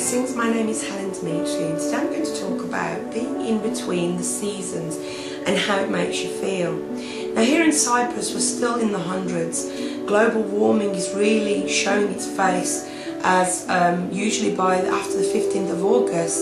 Blessings, my name is Helen Demetriou, and today I'm going to talk about being in between the seasons and how it makes you feel. Now here in Cyprus we're still in the hundreds. Global warming is really showing its face as usually after the 15th of August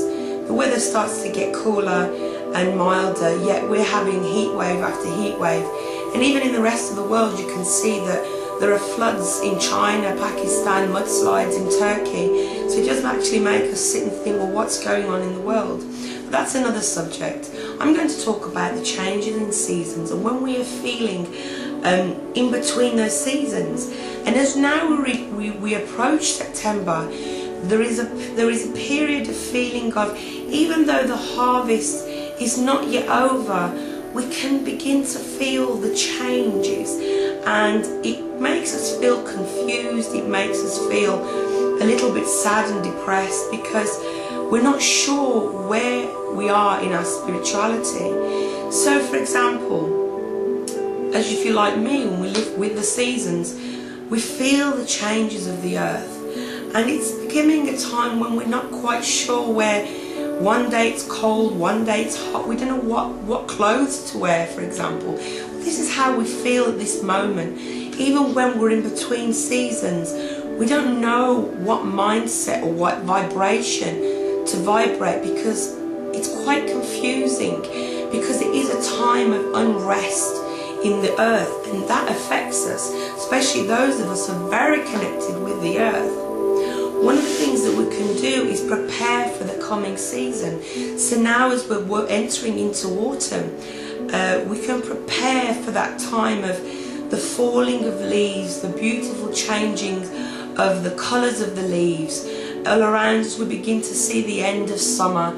the weather starts to get cooler and milder, yet we're having heat wave after heat wave. And even in the rest of the world you can see that there are floods in China, Pakistan, mudslides in Turkey. So it does actually make us sit and think, well, what's going on in the world? But that's another subject. I'm going to talk about the changes in seasons and when we are feeling in between those seasons. And as now we approach September, there is a period of feeling of, even though the harvest is not yet over, we can begin to feel the changes, and it makes us feel confused, it makes us feel a little bit sad and depressed because we're not sure where we are in our spirituality. So for example, as if you're like me, when we live with the seasons, we feel the changes of the earth, and it's becoming a time when we're not quite sure where. One day it's cold, one day it's hot. We don't know what clothes to wear, for example. This is how we feel at this moment. Even when we're in between seasons, we don't know what mindset or what vibration to vibrate, because it's quite confusing, because it is a time of unrest in the earth, and that affects us, especially those of us who are very connected with the earth. One of the things that we can do is prepare for the coming season. So now as we're entering into autumn, we can prepare for that time of the falling of leaves, the beautiful changing of the colours of the leaves. All around us we begin to see the end of summer,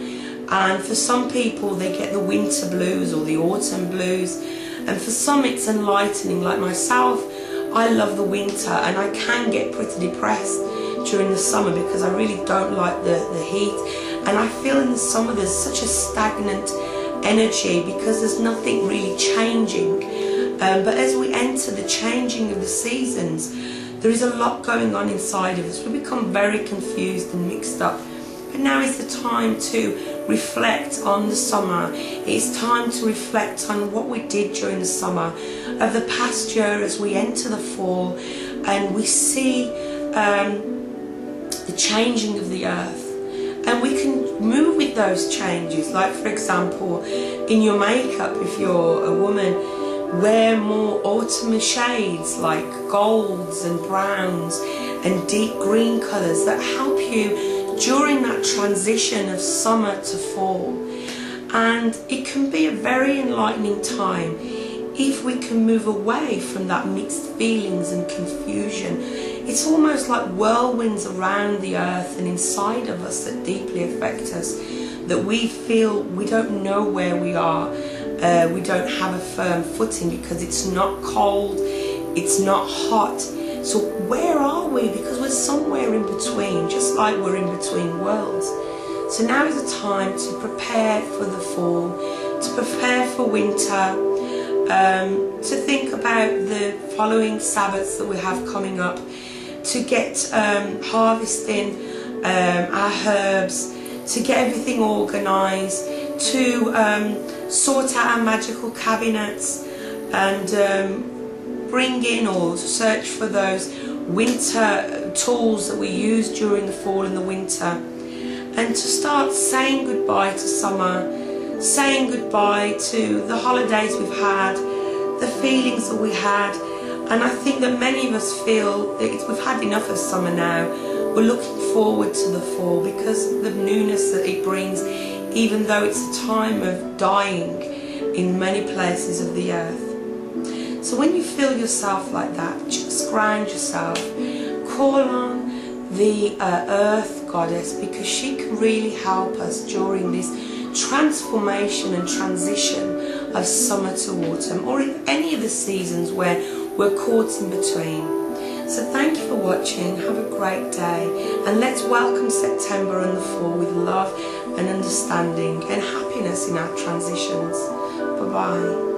and for some people they get the winter blues or the autumn blues, and for some it's enlightening. Like myself, I love the winter and I can get pretty depressed during the summer because I really don't like the heat, and I feel in the summer there's such a stagnant energy because there's nothing really changing. But as we enter the changing of the seasons, there is a lot going on inside of us. We become very confused and mixed up. But now is the time to reflect on the summer. It's time to reflect on what we did during the summer, of the past year, as we enter the fall and we see the changing of the earth, and we can move with those changes. Like for example, in your makeup, if you're a woman, wear more autumn shades like golds and browns and deep green colours that help you during that transition of summer to fall. And it can be a very enlightening time if we can move away from that mixed feelings and confusion. It's almost like whirlwinds around the earth and inside of us that deeply affect us, that we feel we don't know where we are, we don't have a firm footing because it's not cold, it's not hot. So where are we? Because we're somewhere in between, just like we're in between worlds. So now is the time to prepare for the fall, to prepare for winter, to think about the following Sabbaths that we have coming up, to get harvesting our herbs, to get everything organised, to sort out our magical cabinets and bring in or search for those winter tools that we use during the fall and the winter, and to start saying goodbye to summer, saying goodbye to the holidays we've had, the feelings that we had. And I think that many of us feel that we've had enough of summer now. We're looking forward to the fall because of the newness that it brings, even though it's a time of dying in many places of the earth. So when you feel yourself like that, just ground yourself, call on the earth goddess, because she can really help us during this transformation and transition of summer to autumn, or in any of the seasons where we're caught in between. So thank you for watching, have a great day, and let's welcome September and the fall with love and understanding and happiness in our transitions. Bye bye.